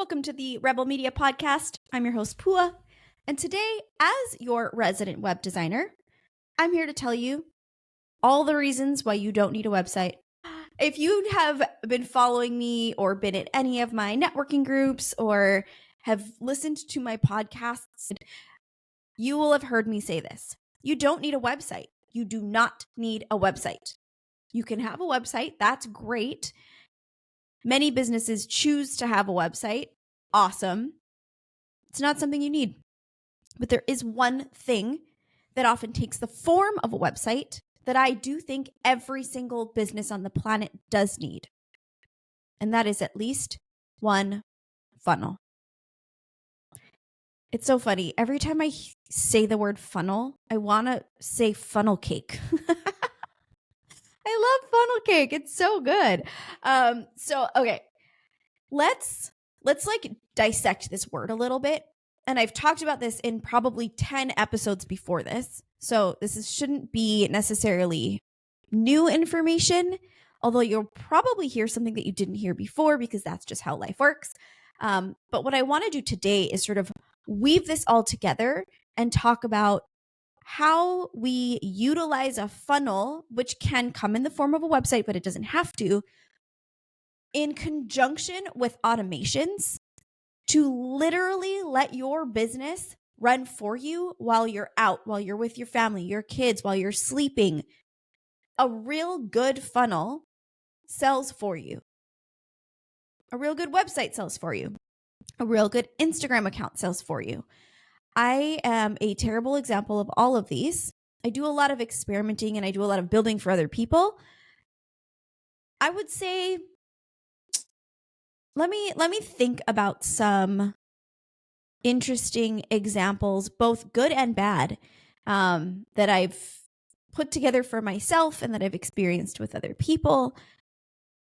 Welcome to the Rebel Media Podcast. I'm your host, Pua. And today, as your resident web designer, I'm here to tell you all the reasons why you don't need a website. If you have been following me or been at any of my networking groups or have listened to my podcasts, you will have heard me say this. You don't need a website. You do not need a website. You can have a website. That's great. Many businesses choose to have a website. Awesome. It's not something you need. But there is one thing that often takes the form of a website that I do think every single business on the planet does need. And that is at least one funnel. It's so funny. Every time I say the word funnel, I want to say funnel cake. I love funnel cake. It's so good. Okay. Let's like dissect this word a little bit. And I've talked about this in probably 10 episodes before this. So shouldn't be necessarily new information, although you'll probably hear something that you didn't hear before because that's just how life works. But what I want to do today is sort of weave this all together and talk about how we utilize a funnel, which can come in the form of a website, but it doesn't have to, in conjunction with automations to literally let your business run for you while you're out, while you're with your family, your kids, while you're sleeping. A real good funnel sells for you. A real good website sells for you. A real good Instagram account sells for you. I am a terrible example of all of these. I do a lot of experimenting and I do a lot of building for other people. I would say, let me think about some interesting examples, both good and bad, that I've put together for myself and that I've experienced with other people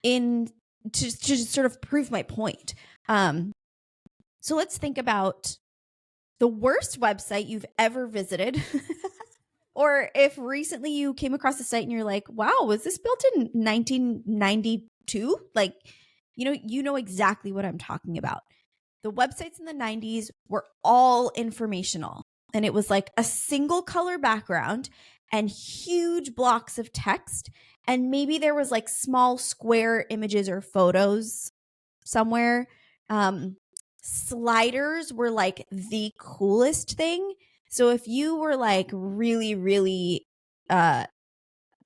to sort of prove my point. So let's think about the worst website you've ever visited. Or if recently you came across a site and you're like, wow, was this built in 1992? Like, you know exactly what I'm talking about. The websites in the 90s were all informational, and it was like a single color background and huge blocks of text. And maybe there was like small square images or photos somewhere. Sliders were like the coolest thing. So if you were like really, really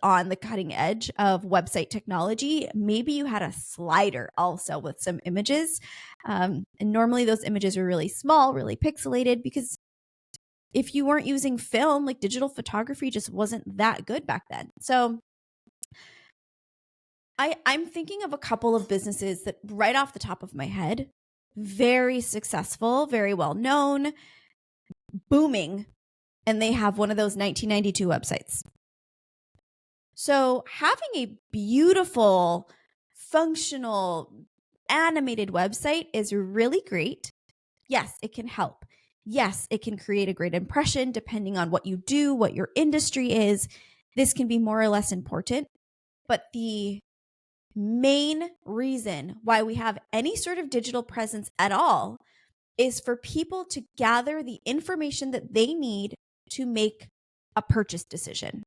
on the cutting edge of website technology, maybe you had a slider also with some images. And normally those images are really small, really pixelated, because if you weren't using film, like digital photography just wasn't that good back then. So I'm thinking of a couple of businesses that right off the top of my head, very successful, very well known, booming, and they have one of those 1992 websites. So having a beautiful, functional, animated website is really great. Yes, it can help. Yes, it can create a great impression depending on what you do, what your industry is. This can be more or less important. But the main reason why we have any sort of digital presence at all is for people to gather the information that they need to make a purchase decision.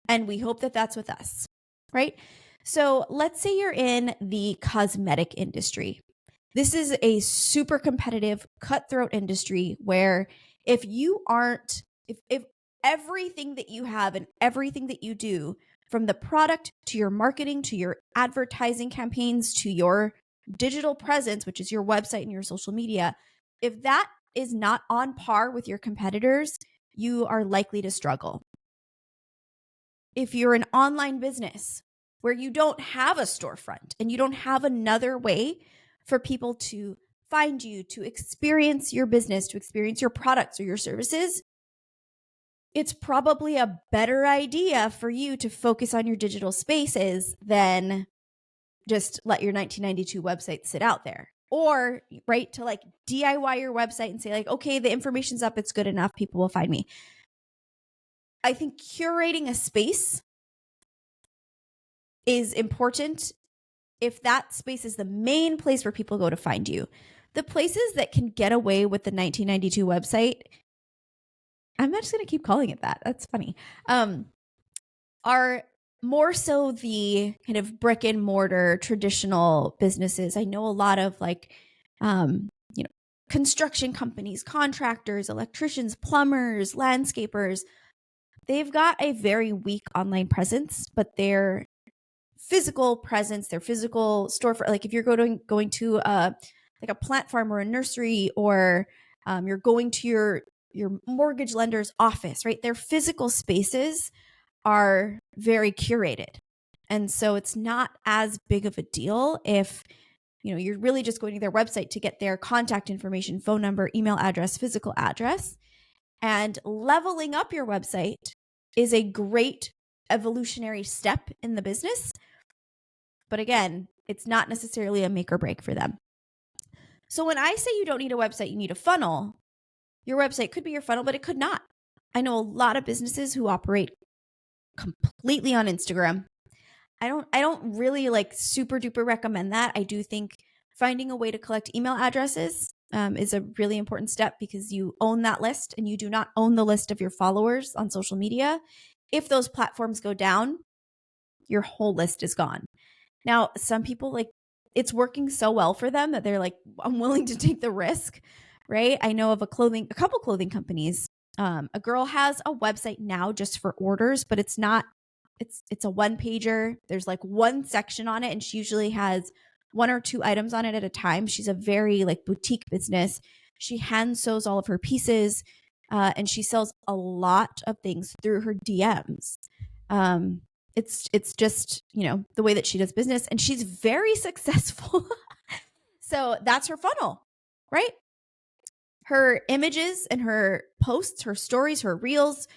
And we hope that that's with us, right? So let's say you're in the cosmetic industry. This is a super competitive, cutthroat industry where if everything that you have and everything that you do, from the product to your marketing, to your advertising campaigns, to your digital presence, which is your website and your social media, if that is not on par with your competitors, you are likely to struggle. If you're an online business where you don't have a storefront and you don't have another way for people to find you, to experience your business, to experience your products or your services, it's probably a better idea for you to focus on your digital spaces than just let your 1992 website sit out there. Or, right, to like DIY your website and say like, okay, the information's up, it's good enough, people will find me. I think curating a space is important if that space is the main place where people go to find you. The places that can get away with the 1992 website, I'm not just going to keep calling it that. That's funny. Are more so the kind of brick and mortar traditional businesses. I know a lot of like, construction companies, contractors, electricians, plumbers, landscapers. They've got a very weak online presence, but their physical presence, their physical storefront, like if you're going to like a plant farm or a nursery, or you're going to your mortgage lender's office, right? Their physical spaces are very curated. And so it's not as big of a deal if you're really just going to their website to get their contact information, phone number, email address, physical address. And leveling up your website is a great evolutionary step in the business. But again, it's not necessarily a make or break for them. So when I say you don't need a website, you need a funnel, your website could be your funnel, but it could not. I know a lot of businesses who operate completely on Instagram. I don't really like super duper recommend that. I do think finding a way to collect email addresses is a really important step, because you own that list and you do not own the list of your followers on social media. If those platforms go down, your whole list is gone. Now, some people, like, it's working so well for them that they're like, I'm willing to take the risk, right? I know of a couple clothing companies. A girl has a website now just for orders, but it's a one pager. There's like one section on it, and she usually has one or two items on it at a time. She's a very like boutique business. She hand sews all of her pieces, and she sells a lot of things through her DMs. It's just, the way that she does business, and she's very successful. So that's her funnel, right? Her images and her posts, her stories, her reels,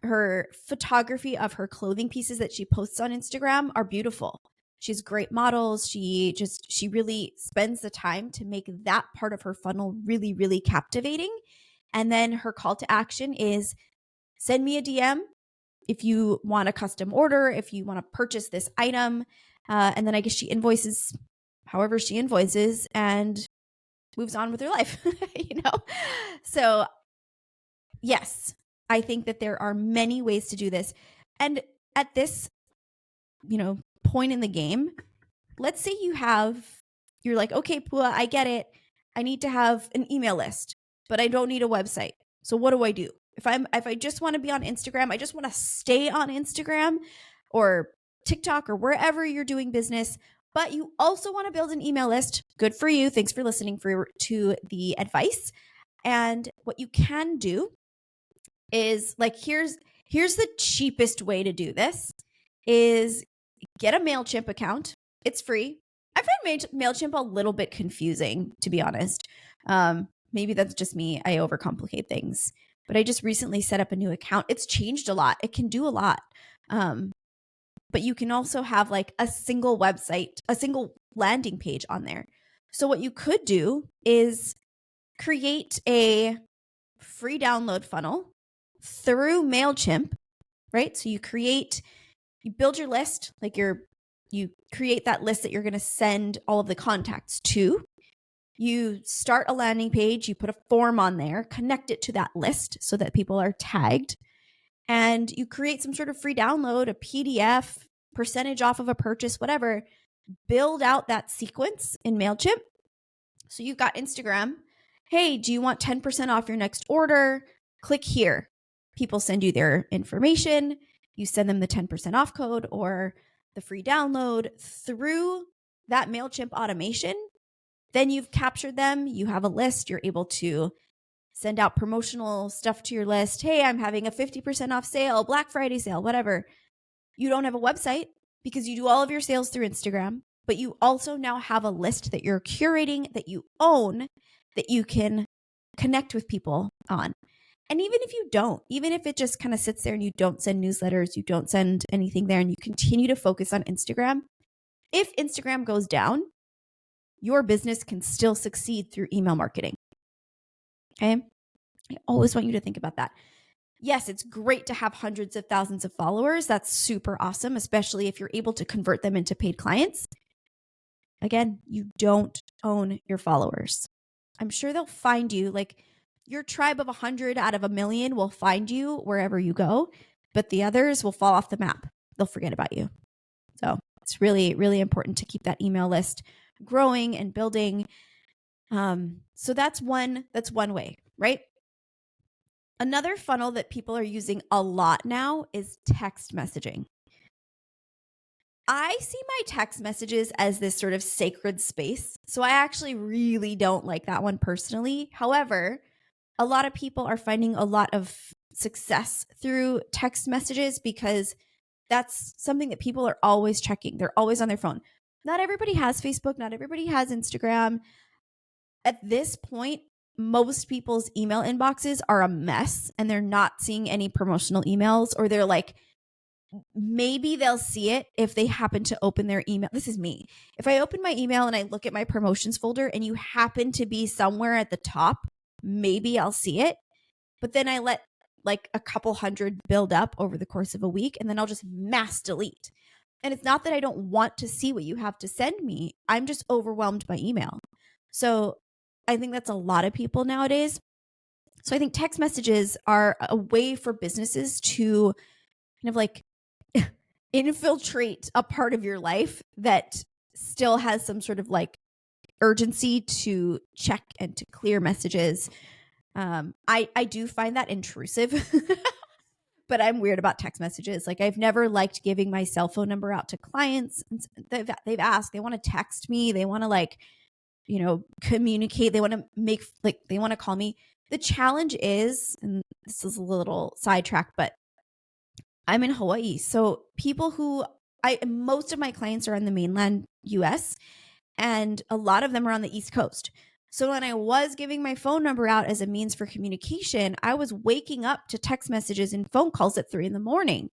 her photography of her clothing pieces that she posts on Instagram are beautiful. She's great models. She really spends the time to make that part of her funnel really, really captivating. And then her call to action is send me a DM if you want a custom order, if you want to purchase this item. And then I guess she invoices however she invoices and moves on with her life, So yes, I think that there are many ways to do this. And at this, point in the game, let's say you're like, okay, Pua, I get it. I need to have an email list, but I don't need a website. So what do I do? If I just want to be on Instagram, I just want to stay on Instagram or TikTok or wherever you're doing business, but you also want to build an email list. Good for you. Thanks for listening to the advice. And what you can do is like, here's the cheapest way to do this is get a MailChimp account. It's free. I find MailChimp a little bit confusing, to be honest. Maybe that's just me. I overcomplicate things. But I just recently set up a new account. It's changed a lot. It can do a lot. But you can also have like a single website, a single landing page on there. So what you could do is create a free download funnel through MailChimp, right? So you build your list, like you create that list that you're going to send all of the contacts to. You start a landing page, you put a form on there, connect it to that list so that people are tagged, and you create some sort of free download, a PDF, percentage off of a purchase, whatever. Build out that sequence in MailChimp. So you've got Instagram. Hey, do you want 10% off your next order? Click here. People send you their information. You send them the 10% off code or the free download through that MailChimp automation. Then you've captured them. You have a list. You're able to send out promotional stuff to your list. Hey, I'm having a 50% off sale, Black Friday sale, whatever. You don't have a website because you do all of your sales through Instagram, but you also now have a list that you're curating, that you own, that you can connect with people on. And even if you don't, even if it just kind of sits there and you don't send newsletters, you don't send anything there, and you continue to focus on Instagram, if Instagram goes down, your business can still succeed through email marketing. Okay? I always want you to think about that. Yes, it's great to have hundreds of thousands of followers. That's super awesome, especially if you're able to convert them into paid clients. Again, you don't own your followers. I'm sure they'll find you. Like your tribe of 100 out of a million will find you wherever you go, but the others will fall off the map. They'll forget about you. So it's really, really important to keep that email list growing and building. So that's one way, right? Another funnel that people are using a lot now is text messaging. I see my text messages as this sort of sacred space. So I actually really don't like that one personally. However, a lot of people are finding a lot of success through text messages because that's something that people are always checking. They're always on their phone. Not everybody has Facebook, not everybody has Instagram. At this point, most people's email inboxes are a mess and they're not seeing any promotional emails, or they're like, maybe they'll see it if they happen to open their email. This is me. If I open my email and I look at my promotions folder and you happen to be somewhere at the top, maybe I'll see it. But then I let like a couple hundred build up over the course of a week, and then I'll just mass delete. And it's not that I don't want to see what you have to send me. I'm just overwhelmed by email. So I think that's a lot of people nowadays. So I think text messages are a way for businesses to kind of like infiltrate a part of your life that still has some sort of like urgency to check and to clear messages. I do find that intrusive, but I'm weird about text messages. Like I've never liked giving my cell phone number out to clients. They've asked, they want to text me. They want to like, communicate. They want to they want to call me. The challenge is, and this is a little sidetrack, but I'm in Hawaii. So most of my clients are in the mainland US, and a lot of them are on the East Coast. So when I was giving my phone number out as a means for communication, I was waking up to text messages and phone calls at 3 a.m.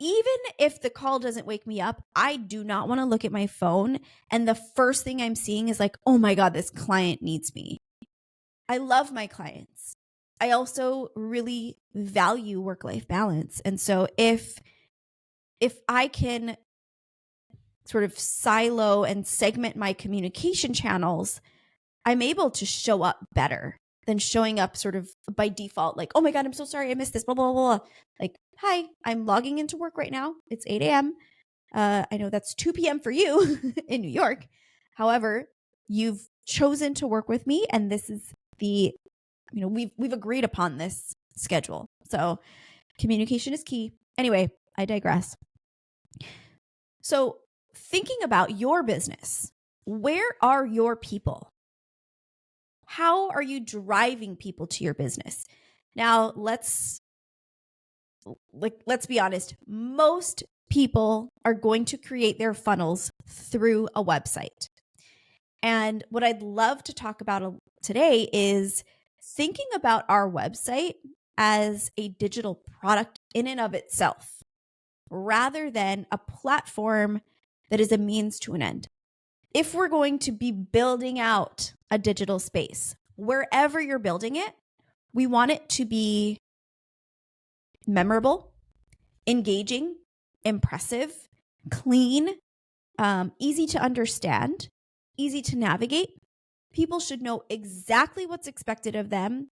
Even if the call doesn't wake me up, I do not want to look at my phone. And the first thing I'm seeing is like, oh my God, this client needs me. I love my clients. I also really value work-life balance. And so if I can sort of silo and segment my communication channels, I'm able to show up better than showing up sort of by default, like, oh my God, I'm so sorry I missed this, blah, blah, blah, blah. Like, hi, I'm logging into work right now. It's 8 a.m. I know that's 2 p.m. for you in New York. However, you've chosen to work with me, and this is we've agreed upon this schedule. So communication is key. Anyway, I digress. So thinking about your business, where are your people? How are you driving people to your business? Now, let's be honest. Most people are going to create their funnels through a website. And what I'd love to talk about today is thinking about our website as a digital product in and of itself, rather than a platform that is a means to an end. If we're going to be building out a digital space, wherever you're building it, we want it to be memorable, engaging, impressive, clean, easy to understand, easy to navigate. People should know exactly what's expected of them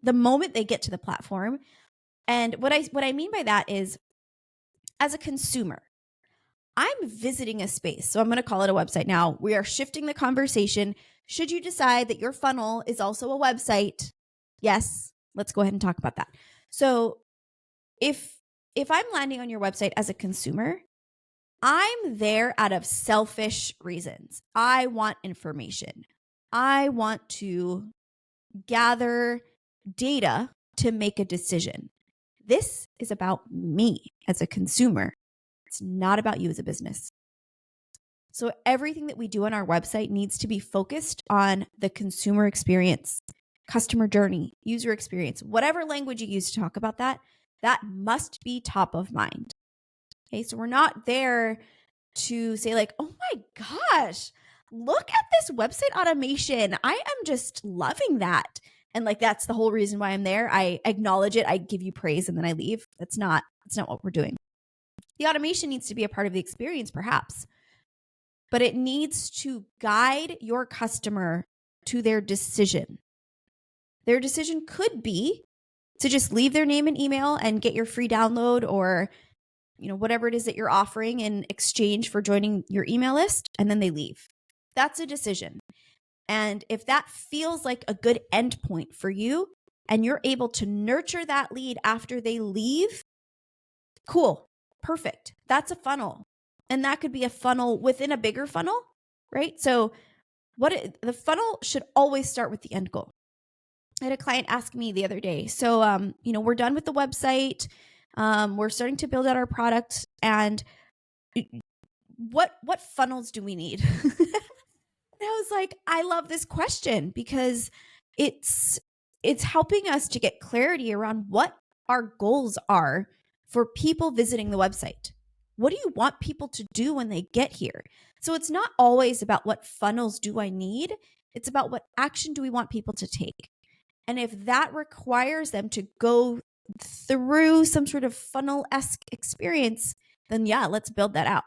the moment they get to the platform. And what I mean by that is, as a consumer, I'm visiting a space. So I'm going to call it a website now. We are shifting the conversation. Should you decide that your funnel is also a website? Yes, let's go ahead and talk about that. So if I'm landing on your website as a consumer, I'm there out of selfish reasons. I want information. I want to gather data to make a decision. This is about me as a consumer. It's not about you as a business. So everything that we do on our website needs to be focused on the consumer experience, customer journey, user experience, whatever language you use to talk about that must be top of mind. Okay, so we're not there to say like, oh my gosh, look at this website automation. I am just loving that. And like, that's the whole reason why I'm there. I acknowledge it. I give you praise and then I leave. That's not what we're doing. The automation needs to be a part of the experience, perhaps. but it needs to guide your customer to their decision. Their decision could be to just leave their name and email and get your free download, or whatever it is that you're offering in exchange for joining your email list, and then they leave. That's a decision. And if that feels like a good endpoint for you and you're able to nurture that lead after they leave, cool, perfect. That's a funnel. And that could be a funnel within a bigger funnel, right? So the funnel should always start with the end goal. I had a client ask me the other day, so we're done with the website. We're starting to build out our product, and what funnels do we need? And I was like, I love this question because it's helping us to get clarity around what our goals are for people visiting the website. What do you want people to do when they get here? So it's not always about what funnels do I need. It's about what action do we want people to take. And if that requires them to go through some sort of funnel-esque experience, then yeah, let's build that out.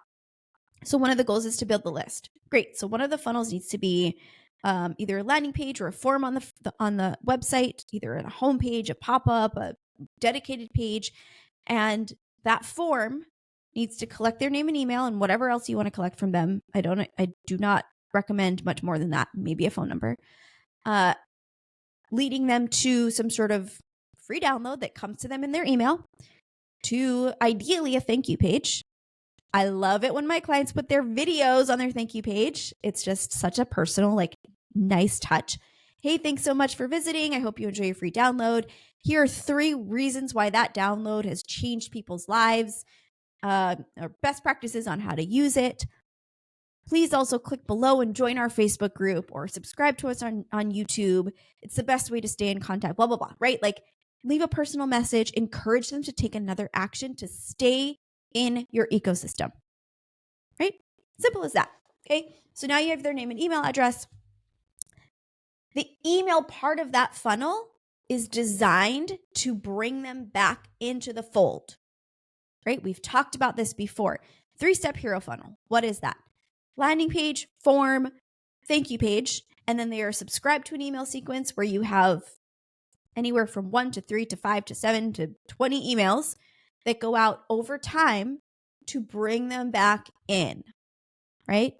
So one of the goals is to build the list. Great. So one of the funnels needs to be either a landing page or a form on the website, either a homepage, a pop-up, a dedicated page. And that form needs to collect their name and email and whatever else you want to collect from them. I do not recommend much more than that. Maybe a phone number. Leading them to some sort of free download that comes to them in their email, to ideally a thank you page. I love it when my clients put their videos on their thank you page. It's just such a personal, nice touch. Hey, thanks so much for visiting. I hope you enjoy your free download. Here are 3 reasons why that download has changed people's lives, or best practices on how to use it. Please also click below and join our Facebook group or subscribe to us on YouTube. It's the best way to stay in contact, blah, blah, blah, right? Leave a personal message, encourage them to take another action to stay in your ecosystem, right? Simple as that, okay? So now you have their name and email address. The email part of that funnel is designed to bring them back into the fold, right? We've talked about this before. 3-step hero funnel. What is that? Landing page, form, thank you page, and then they are subscribed to an email sequence where you have anywhere from 1 to 3 to 5 to 7 to 20 emails that go out over time to bring them back in, right?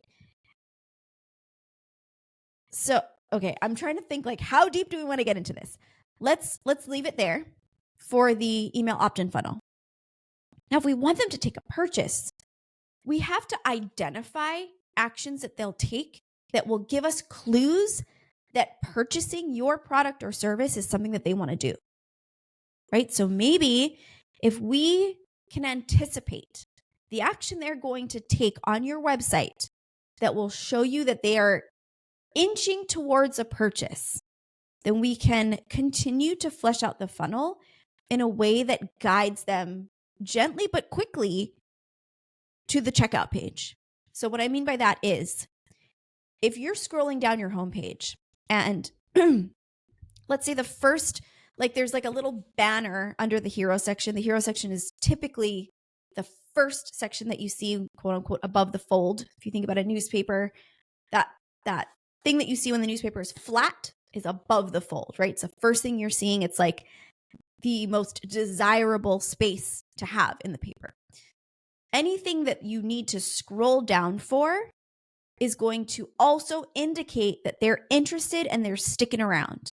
So, okay, I'm trying to think how deep do we want to get into this? Let's leave it there for the email opt-in funnel. Now, if we want them to take a purchase, we have to identify actions that they'll take that will give us clues that purchasing your product or service is something that they want to do, right? So maybe if we can anticipate the action they're going to take on your website that will show you that they are inching towards a purchase, then we can continue to flesh out the funnel in a way that guides them gently but quickly to the checkout page. So what I mean by that is, if you're scrolling down your homepage and let's say the first, there's a little banner under the hero section. The hero section is typically the first section that you see, quote unquote, above the fold. If you think about a newspaper, that thing that you see when the newspaper is flat is above the fold, right? It's the first thing you're seeing. It's the most desirable space to have in the paper. Anything that you need to scroll down for is going to also indicate that they're interested and they're sticking around.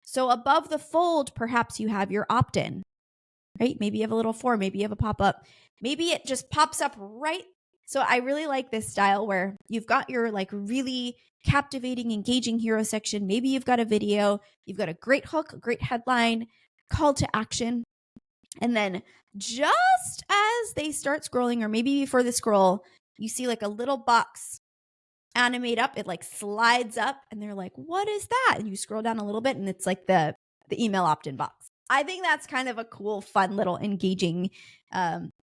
So above the fold, perhaps you have your opt-in, right? Maybe you have a little form, maybe you have a pop-up, maybe it just pops up right. So I really like this style where you've got your really captivating, engaging hero section. Maybe you've got a video, you've got a great hook, a great headline, call to action. And then just as they start scrolling, or maybe before the scroll, you see a little box animate up. It slides up and they're like, what is that? And you scroll down a little bit and it's the email opt-in box. I think that's kind of a cool, fun, little engaging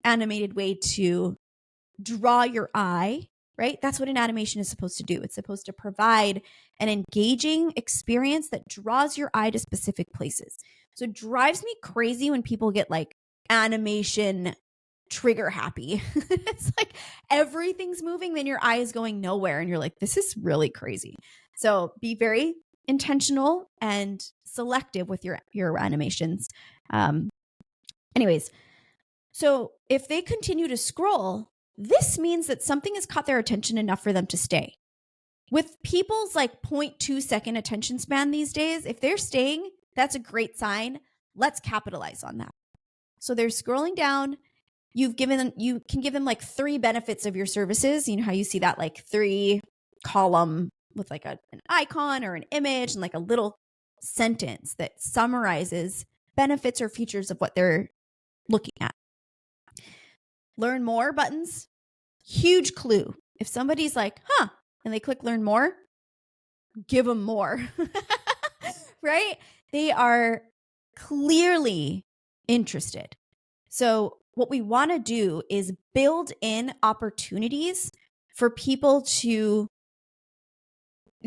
animated way to draw your eye, right? That's what an animation is supposed to do. It's supposed to provide an engaging experience that draws your eye to specific places. So it drives me crazy when people get animation trigger happy. It's like everything's moving, then your eye is going nowhere. And you're like, this is really crazy. So be very intentional and selective with your animations. Anyways, so if they continue to scroll, this means that something has caught their attention enough for them to stay. With people's like 0.2 second attention span these days, if they're staying, that's a great sign. Let's capitalize on that. So they're scrolling down. You can give them like 3 benefits of your services. You know how you see that like 3 column with like an icon or an image and like a little sentence that summarizes benefits or features of what they're looking at. Learn more buttons, huge clue. If somebody's like, and they click learn more, give them more, right? They are clearly interested. So what we want to do is build in opportunities for people to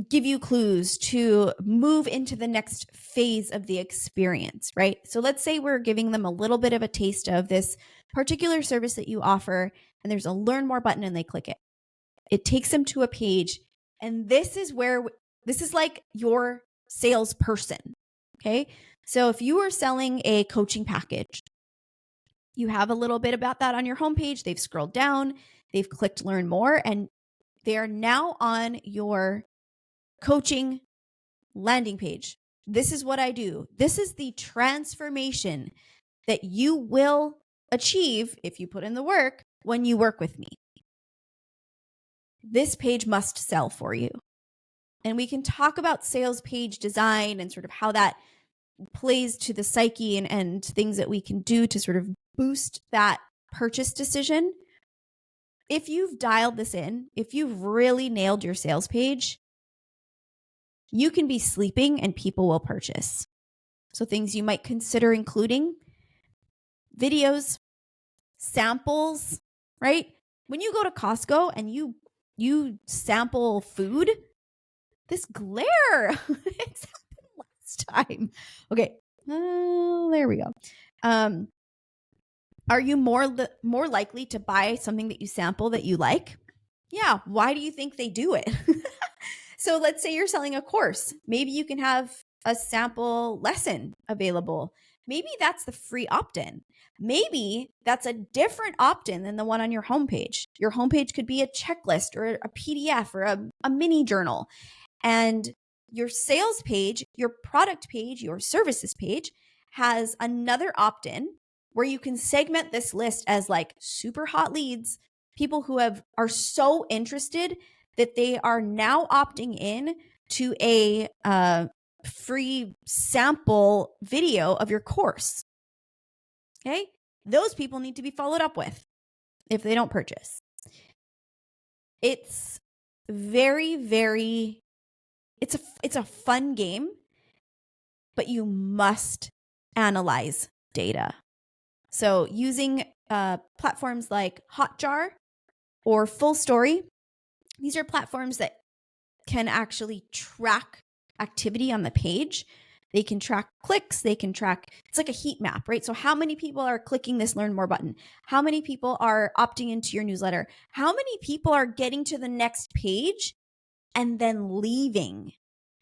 give you clues to move into the next phase of the experience, right? So let's say we're giving them a little bit of a taste of this particular service that you offer, and there's a learn more button and they click it. It takes them to a page, and this is like your salesperson, okay? So if you are selling a coaching package, you have a little bit about that on your homepage. They've scrolled down, they've clicked learn more, and they are now on your coaching landing page. This is what I do. This is the transformation that you will achieve if you put in the work when you work with me. This page must sell for you. And we can talk about sales page design and sort of how that plays to the psyche and things that we can do to sort of boost that purchase decision. If you've dialed this in, if you've really nailed your sales page, you can be sleeping and people will purchase. So things you might consider including: videos, samples, right? When you go to Costco and you sample food, this glare, it's happened last time. Okay, there we go. Are you more likely to buy something that you sample that you like? Yeah. Why do you think they do it? So let's say you're selling a course. Maybe you can have a sample lesson available. Maybe that's the free opt-in. Maybe that's a different opt-in than the one on your homepage. Your homepage could be a checklist or a PDF or a mini journal. And your sales page, your product page, your services page has another opt-in where you can segment this list as like super hot leads, people who are so interested that they are now opting in to a free sample video of your course. Okay? Those people need to be followed up with if they don't purchase. It's very, very, it's a fun game, but you must analyze data. So using platforms like Hotjar or FullStory, these are platforms that can actually track activity on the page. They can track clicks. They can track, it's like a heat map, right? So how many people are clicking this learn more button? How many people are opting into your newsletter? How many people are getting to the next page and then leaving?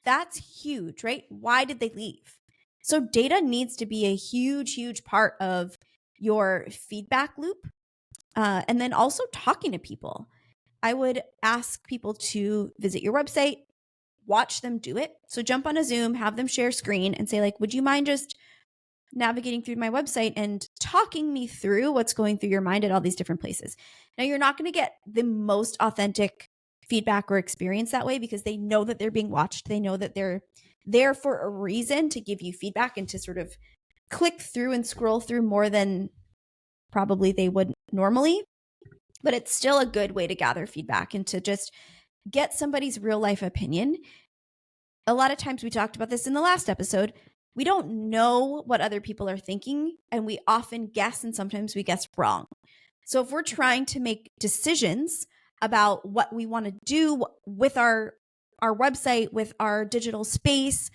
That's huge, right? Why did they leave? So data needs to be a huge, huge part of your feedback loop. And then also talking to people. I would ask people to visit your website, watch them do it. So jump on a Zoom, have them share screen and say like, would you mind just navigating through my website and talking me through what's going through your mind at all these different places? Now, you're not going to get the most authentic feedback or experience that way because they know that they're being watched. They know that they're there for a reason to give you feedback and to sort of click through and scroll through more than probably they would normally. But it's still a good way to gather feedback and to just get somebody's real life opinion. A lot of times, we talked about this in the last episode, we don't know what other people are thinking, and we often guess, and sometimes we guess wrong. So if we're trying to make decisions about what we want to do with our website, with our digital space,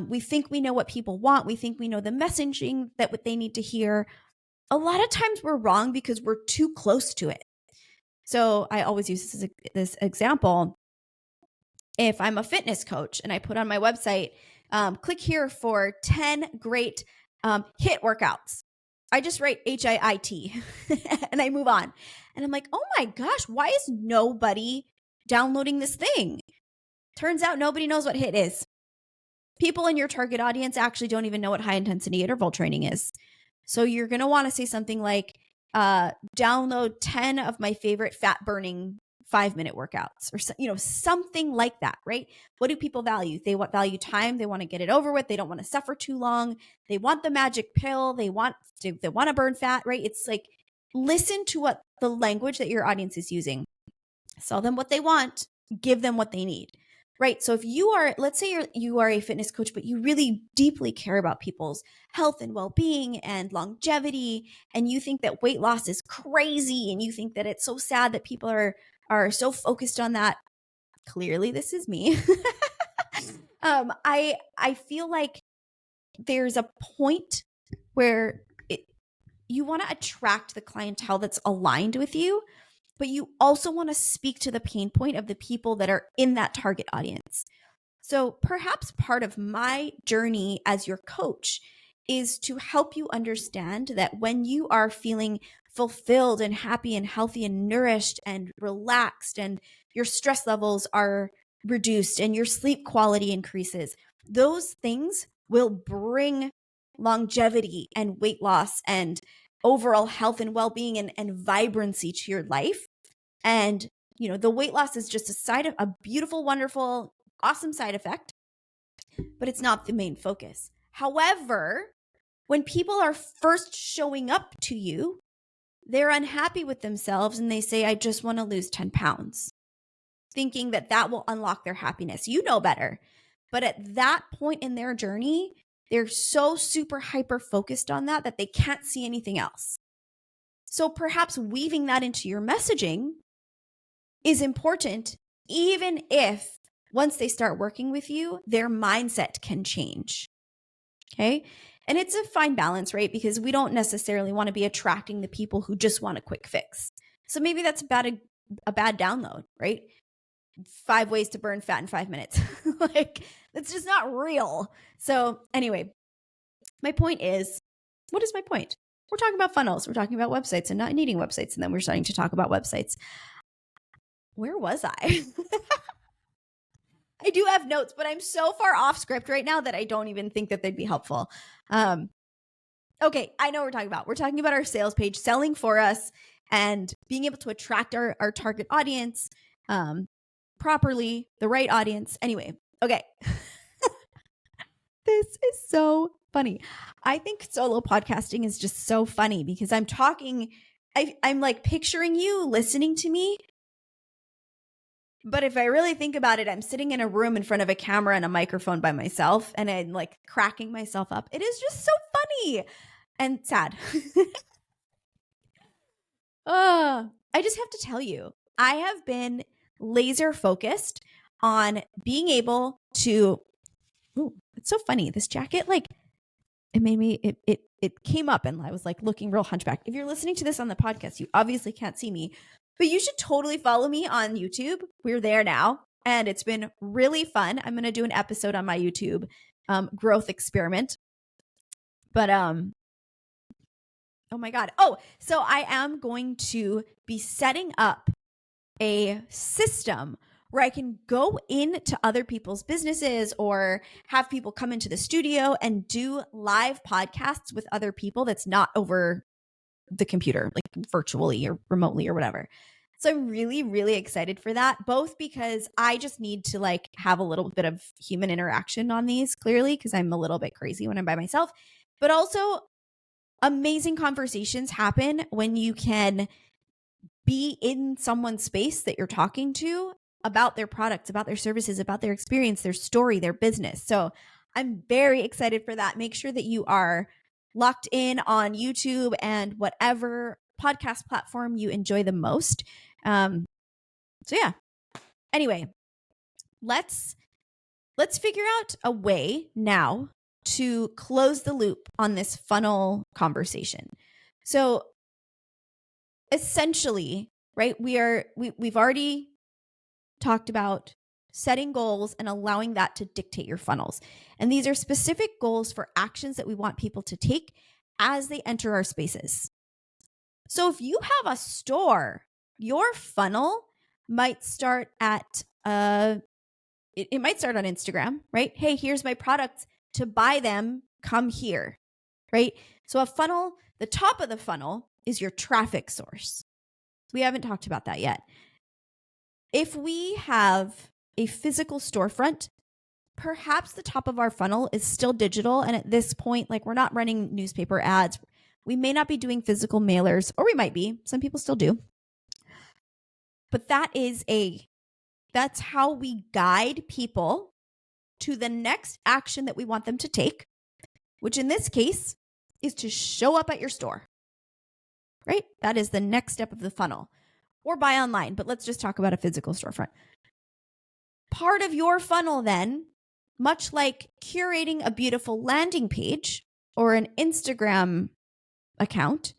we think we know what people want. We think we know the messaging that what they need to hear. a lot of times we're wrong because we're too close to it. So I always use this example. If I'm a fitness coach and I put on my website, click here for 10 great HIIT workouts. I just write HIIT and I move on. And I'm like, oh my gosh, why is nobody downloading this thing? Turns out nobody knows what HIIT is. People in your target audience actually don't even know what high intensity interval training is. So you're going to want to say something like, download 10 of my favorite fat burning 5-minute workouts, or something like that, right? What do people value? They value time. They want to get it over with. They don't want to suffer too long. They want the magic pill. They want to burn fat, right? It's like, listen to what the language that your audience is using. Sell them what they want. Give them what they need. Right. So if let's say you are a fitness coach, but you really deeply care about people's health and well-being and longevity, and you think that weight loss is crazy, and you think that it's so sad that people are so focused on that. Clearly, this is me. I feel like there's a point where you want to attract the clientele that's aligned with you, but you also want to speak to the pain point of the people that are in that target audience. So perhaps part of my journey as your coach is to help you understand that when you are feeling fulfilled and happy and healthy and nourished and relaxed, and your stress levels are reduced and your sleep quality increases, those things will bring longevity and weight loss and overall health and well-being and vibrancy to your life. And, the weight loss is just a beautiful, wonderful, awesome side effect, but it's not the main focus. However, when people are first showing up to you, they're unhappy with themselves and they say, I just want to lose 10 pounds, thinking that will unlock their happiness. You know better. But at that point in their journey, they're so super hyper focused on that they can't see anything else. So perhaps weaving that into your messaging is important, even if once they start working with you, their mindset can change. Okay. And it's a fine balance, right? Because we don't necessarily want to be attracting the people who just want a quick fix. So maybe that's a bad download, right? 5 ways to burn fat in 5 minutes. Like, that's just not real. So anyway, my point is, what is my point? We're talking about funnels. We're talking about websites and not needing websites. And then we're starting to talk about websites. Where was I? I do have notes, but I'm so far off script right now that I don't even think that they'd be helpful. Okay, I know what we're talking about. We're talking about our sales page, selling for us, and being able to attract our target audience properly, the right audience. Anyway, okay. This is so funny. I think solo podcasting is just so funny because I'm like picturing you listening to me. But if I really think about it, I'm sitting in a room in front of a camera and a microphone by myself, and I'm like cracking myself up. It is just so funny and sad. I just have to tell you, I have been laser focused on being able to, it's so funny. This jacket, like, it made me, it came up and I was like looking real hunchback. If you're listening to this on the podcast, you obviously can't see me, but you should totally follow me on YouTube. We're there now, and it's been really fun. I'm going to do an episode on my YouTube growth experiment. But oh my God. Oh, so I am going to be setting up a system where I can go into other people's businesses or have people come into the studio and do live podcasts with other people that's not over the computer, like virtually or remotely or whatever. So I'm really, really excited for that, both because I just need to like have a little bit of human interaction on these, clearly, because I'm a little bit crazy when I'm by myself, but also amazing conversations happen when you can be in someone's space that you're talking to about their products, about their services, about their experience, their story, their business. So I'm very excited for that. Make sure that you are locked in on YouTube and whatever podcast platform you enjoy the most. So yeah. Anyway, let's figure out a way now to close the loop on this funnel conversation. So essentially, right, we've already talked about setting goals and allowing that to dictate your funnels. And these are specific goals for actions that we want people to take as they enter our spaces. So if you have a store, your funnel might start at it might start on Instagram, right? Hey, here's my products. To buy them, come here, right? So a funnel, the top of the funnel is your traffic source. We haven't talked about that yet. If we have a physical storefront, perhaps the top of our funnel is still digital. And at this point, like, we're not running newspaper ads. We may not be doing physical mailers, or we might be. Some people still do. But that's how we guide people to the next action that we want them to take, which in this case is to show up at your store, right? That is the next step of the funnel, or buy online. But let's just talk about a physical storefront. Part of your funnel then, much like curating a beautiful landing page or an Instagram account,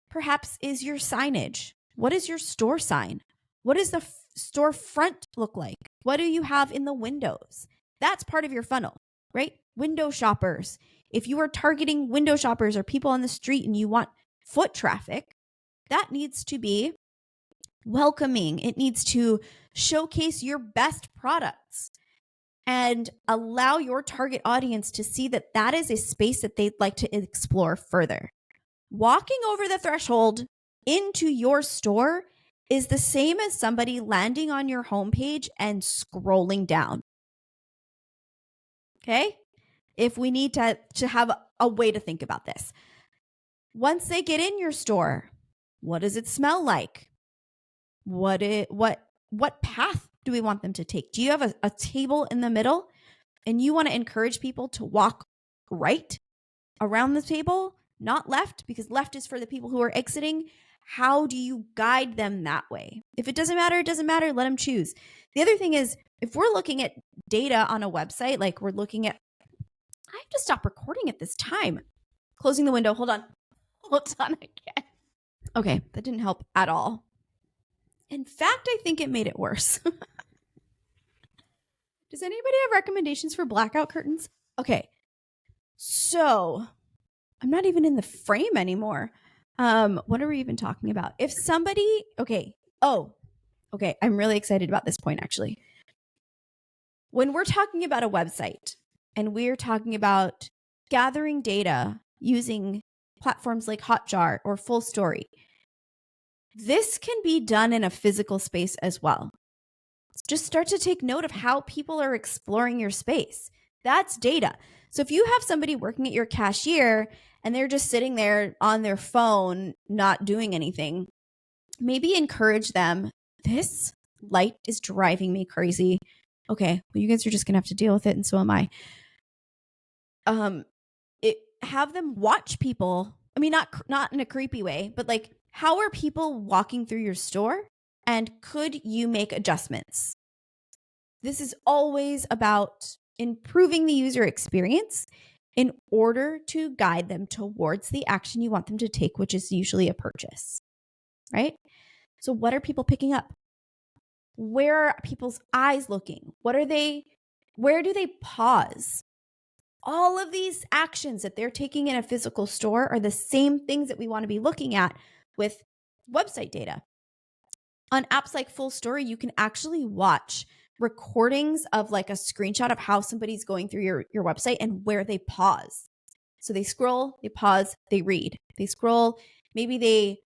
perhaps is your signage. What is your store sign? What does the store front look like? What do you have in the windows? That's part of your funnel, right? Window shoppers. If you are targeting window shoppers or people on the street and you want foot traffic, that needs to be welcoming. It needs to showcase your best products and allow your target audience to see that that is a space that they'd like to explore further. Walking over the threshold into your store is the same as somebody landing on your homepage and scrolling down. Okay? If we need to have a way to think about this. Once they get in your store, what does it smell like? What path do we want them to take? Do you have a table in the middle and you want to encourage people to walk right around the table, not left, because left is for the people who are exiting? How do you guide them that way? If it doesn't matter, it doesn't matter. Let them choose. The other thing is, if we're looking at data on a website, like we're looking at, I have to stop recording at this time. Closing the window. Hold on again. Okay, that didn't help at all. In fact, I think it made it worse. Does anybody have recommendations for blackout curtains? Okay, so I'm not even in the frame anymore. What are we even talking about? If somebody, okay, I'm really excited about this point, actually. When we're talking about a website and we're talking about gathering data using platforms like Hotjar or FullStory, this can be done in a physical space as well. Just start to take note of how people are exploring your space. That's data. So if you have somebody working at your cashier and they're just sitting there on their phone, not doing anything, maybe encourage them. This light is driving me crazy. Okay, well, you guys are just going to have to deal with it, and so am I. Have them watch people. I mean, not in a creepy way, but like, how are people walking through your store? And could you make adjustments? This is always about improving the user experience in order to guide them towards the action you want them to take, which is usually a purchase, right? So what are people picking up? Where are people's eyes looking? Where do they pause? All of these actions that they're taking in a physical store are the same things that we want to be looking at with website data. On apps like FullStory, you can actually watch recordings of like a screenshot of how somebody's going through your website and where they pause. So they scroll, they pause, they read. They scroll, maybe they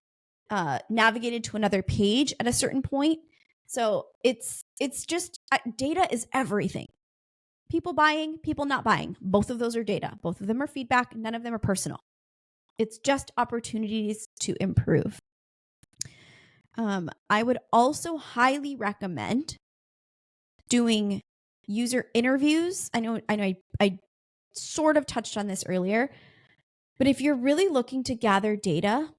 navigated to another page at a certain point. So it's just, data is everything. People buying, people not buying. Both of those are data. Both of them are feedback. None of them are personal. It's just opportunities to improve. I would also highly recommend doing user interviews. I know I sort of touched on this earlier, but if you're really looking to gather data,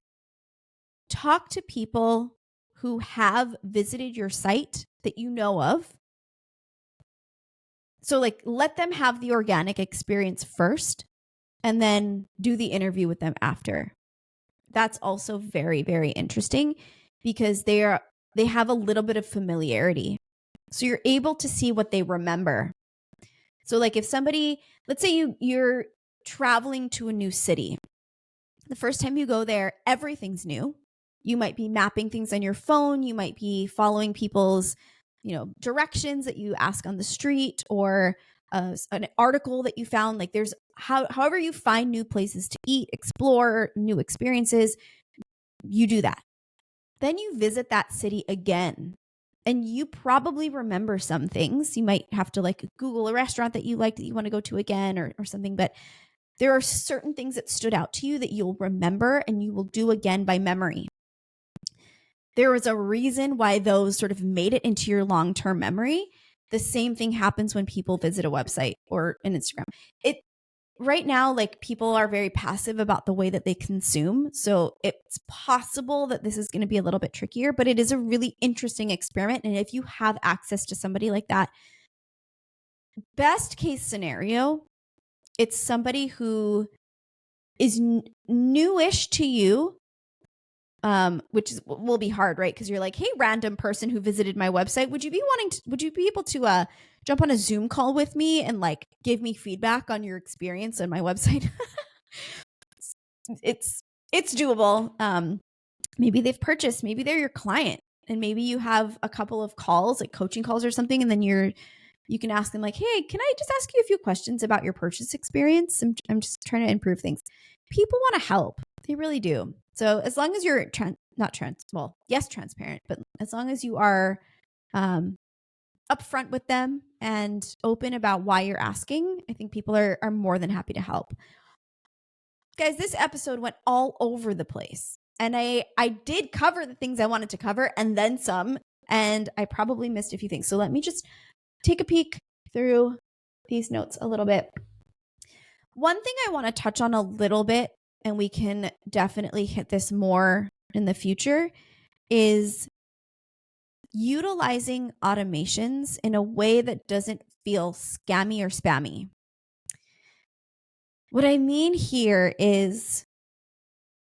talk to people who have visited your site that you know of. So like, let them have the organic experience first and then do the interview with them after. that's also very, very interesting because they have a little bit of familiarity. So you're able to see what they remember. So like if somebody, let's say you're traveling to a new city. The first time you go there, everything's new. You might be mapping things on your phone. You might be following people's, directions that you ask on the street, or an article that you found. Like there's however you find new places to eat, explore new experiences, you do that. Then you visit that city again. And you probably remember some things. You might have to like Google a restaurant that you like that you want to go to again or something. But there are certain things that stood out to you that you'll remember and you will do again by memory. There was a reason why those sort of made it into your long-term memory. The same thing happens when people visit a website or an Instagram. Right now, like people are very passive about the way that they consume. So it's possible that this is going to be a little bit trickier, but it is a really interesting experiment. And if you have access to somebody like that, best case scenario, it's somebody who is newish to you, which will be hard, right? Because you're like, hey, random person who visited my website, would you be able to jump on a Zoom call with me and like give me feedback on your experience on my website? It's doable. Maybe they've purchased, maybe they're your client, and maybe you have a couple of calls, like coaching calls or something, and then you can ask them like, hey, can I just ask you a few questions about your purchase experience? I'm just trying to improve things. People want to help. They really do. So as long as you're transparent, but as long as you are upfront with them and open about why you're asking, I think people are more than happy to help. Guys, this episode went all over the place. And I did cover the things I wanted to cover and then some, and I probably missed a few things. So let me just take a peek through these notes a little bit. One thing I want to touch on a little bit, and we can definitely hit this more in the future, is utilizing automations in a way that doesn't feel scammy or spammy. What I mean here is,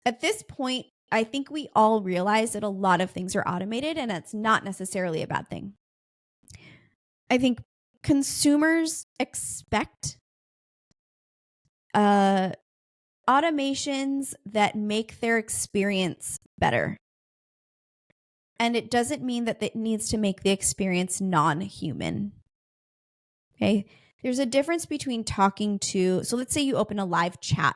at this point, I think we all realize that a lot of things are automated, and that's not necessarily a bad thing. I think consumers expect automations that make their experience better. And it doesn't mean that it needs to make the experience non-human. Okay? There's a difference between talking to, so let's say you open a live chat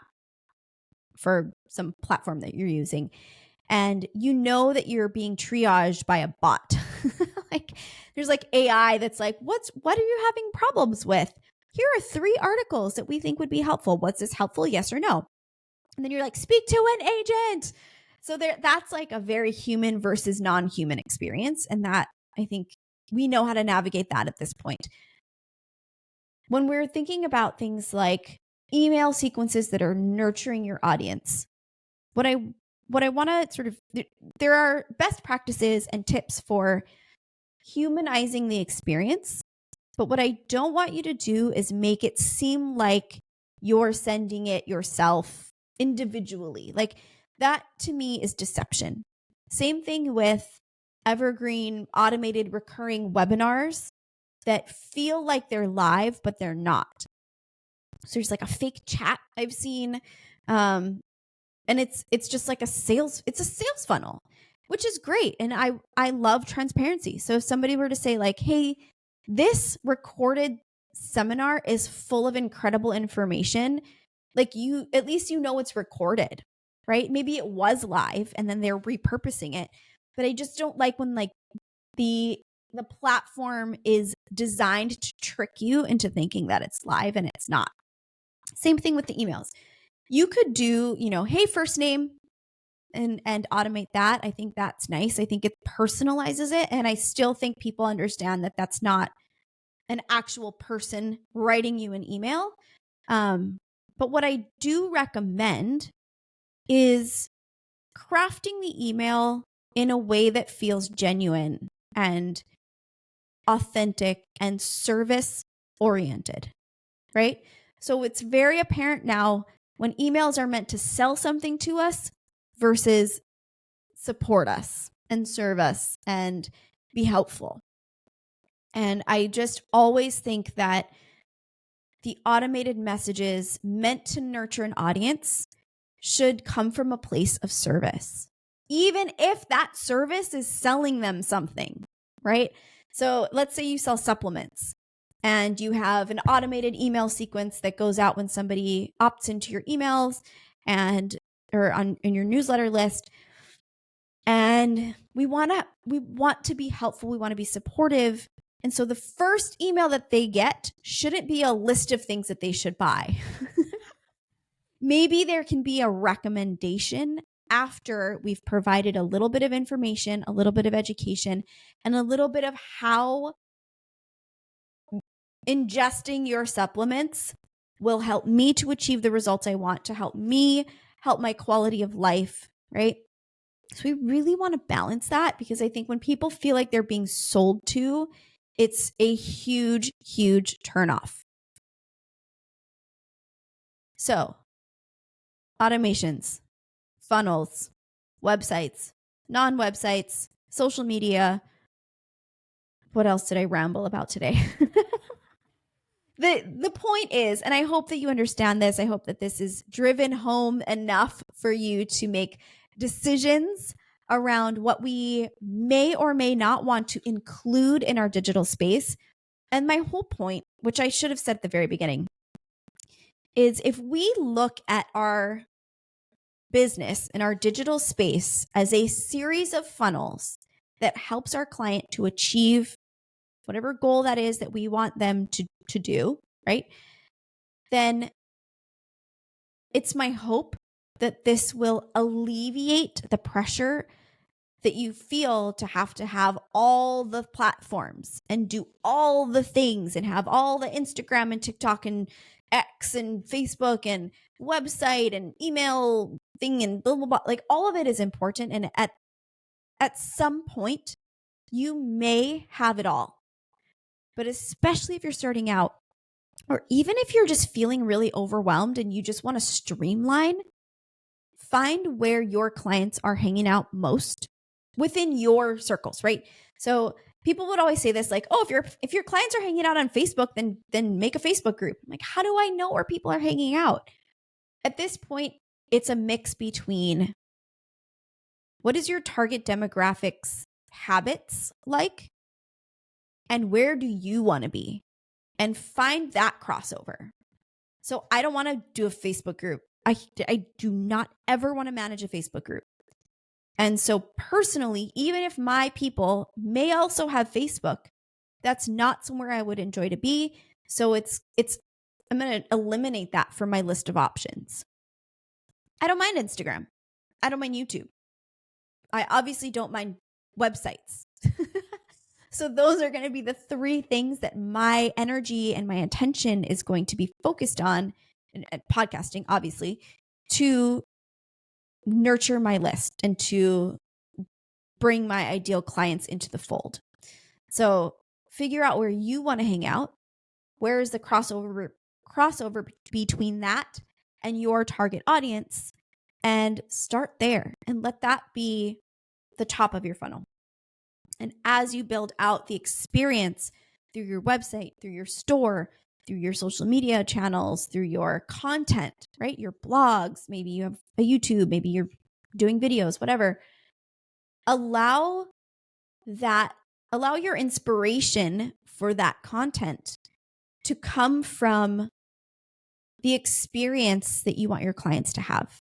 for some platform that you're using, and you know that you're being triaged by a bot. Like there's like AI that's like, what are you having problems with? Here are 3 articles that we think would be helpful. Was this helpful? Yes or no? And then you're like, speak to an agent. So that's like a very human versus non-human experience. And that, I think we know how to navigate that at this point. When we're thinking about things like email sequences that are nurturing your audience, what I want to sort of, there are best practices and tips for humanizing the experience. But what I don't want you to do is make it seem like you're sending it yourself individually. Like that to me is deception. Same thing with evergreen automated recurring webinars that feel like they're live, but they're not. So there's like a fake chat I've seen. And it's just like it's a sales funnel, which is great. And I love transparency. So if somebody were to say like, hey, this recorded seminar is full of incredible information, like at least you know it's recorded, right? Maybe it was live and then they're repurposing it. But I just don't like when like the platform is designed to trick you into thinking that it's live and it's not. Same thing with the emails. You could do, hey, first name, and automate that. I think that's nice. I think it personalizes it. And I still think people understand that that's not an actual person writing you an email. But what I do recommend is crafting the email in a way that feels genuine and authentic and service oriented, right? So it's very apparent now when emails are meant to sell something to us, versus support us and serve us and be helpful. And I just always think that the automated messages meant to nurture an audience should come from a place of service, even if that service is selling them something, right? So let's say you sell supplements and you have an automated email sequence that goes out when somebody opts into your emails or in your newsletter list. And we want to be helpful. We want to be supportive. And so the first email that they get shouldn't be a list of things that they should buy. Maybe there can be a recommendation after we've provided a little bit of information, a little bit of education, and a little bit of how ingesting your supplements will help me to achieve the results I want, to help me help my quality of life, right? So we really want to balance that, because I think when people feel like they're being sold to, it's a huge, huge turnoff. So automations, funnels, websites, non-websites, social media. What else did I ramble about today? The point is, and I hope that you understand this, I hope that this is driven home enough for you to make decisions around what we may or may not want to include in our digital space. And my whole point, which I should have said at the very beginning, is if we look at our business and our digital space as a series of funnels that helps our client to achieve whatever goal that is that we want them to do, right? Then it's my hope that this will alleviate the pressure that you feel to have all the platforms and do all the things and have all the Instagram and TikTok and X and Facebook and website and email thing and blah, blah, blah. Like, all of it is important. And at some point, you may have it all. But especially if you're starting out, or even if you're just feeling really overwhelmed and you just want to streamline, find where your clients are hanging out most within your circles, right? So people would always say this, like, oh, if your clients are hanging out on Facebook, then make a Facebook group. I'm like, how do I know where people are hanging out? At this point, it's a mix between what is your target demographics habits like, and where do you want to be, and find that crossover. So I don't want to do a Facebook group. I do not ever want to manage a Facebook group. And so personally, even if my people may also have Facebook, that's not somewhere I would enjoy to be. So I'm going to eliminate that from my list of options. I don't mind Instagram. I don't mind YouTube. I obviously don't mind websites. So those are going to be the three things that my energy and my attention is going to be focused on, and podcasting, obviously, to nurture my list and to bring my ideal clients into the fold. So figure out where you want to hang out. Where is the crossover between that and your target audience? And start there and let that be the top of your funnel. And as you build out the experience through your website, through your store, through your social media channels, through your content, right? Your blogs, maybe you have a YouTube, maybe you're doing videos, whatever. Allow your inspiration for that content to come from the experience that you want your clients to have.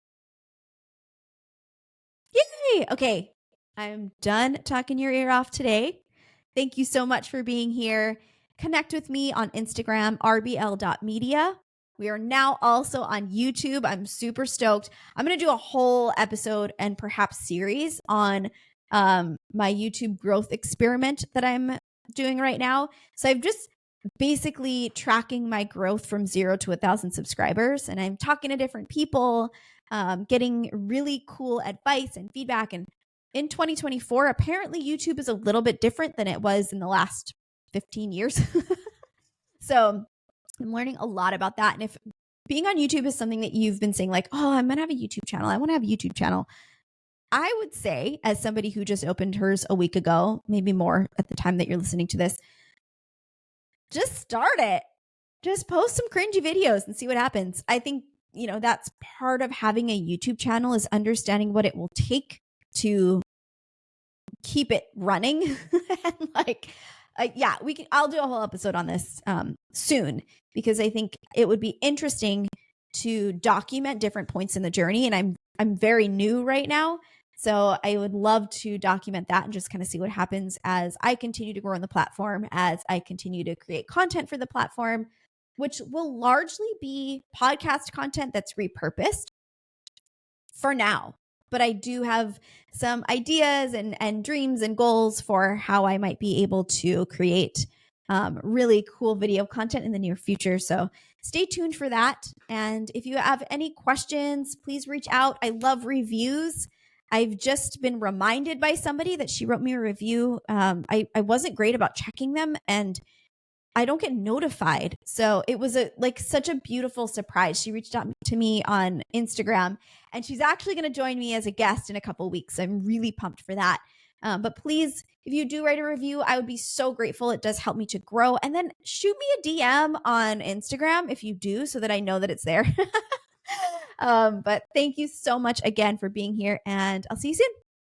Yay! Okay, I'm done talking your ear off today. Thank you so much for being here. Connect with me on Instagram, rbl.media. We are now also on YouTube. I'm super stoked. I'm going to do a whole episode and perhaps series on my YouTube growth experiment that I'm doing right now. So I'm just basically tracking my growth from 0 to 1,000 subscribers. And I'm talking to different people, getting really cool advice and feedback. And in 2024, apparently YouTube is a little bit different than it was in the last 15 years. So I'm learning a lot about that. And if being on YouTube is something that you've been saying, like, oh, I'm going to have a YouTube channel, I want to have a YouTube channel, I would say, as somebody who just opened hers a week ago, maybe more at the time that you're listening to this, just start it. Just post some cringy videos and see what happens. I think, that's part of having a YouTube channel, is understanding what it will take to keep it running. And I'll do a whole episode on this soon, because I think it would be interesting to document different points in the journey. And I'm very new right now. So I would love to document that and just kind of see what happens as I continue to grow on the platform, as I continue to create content for the platform, which will largely be podcast content that's repurposed for now. But I do have some ideas and dreams and goals for how I might be able to create really cool video content in the near future. So stay tuned for that. And if you have any questions, please reach out. I love reviews. I've just been reminded by somebody that she wrote me a review. I wasn't great about checking them, and I don't get notified. So it was such a beautiful surprise. She reached out to me on Instagram, and she's actually going to join me as a guest in a couple weeks. So I'm really pumped for that. But please, if you do write a review, I would be so grateful. It does help me to grow. And then shoot me a DM on Instagram if you do, so that I know that it's there. But thank you so much again for being here, and I'll see you soon.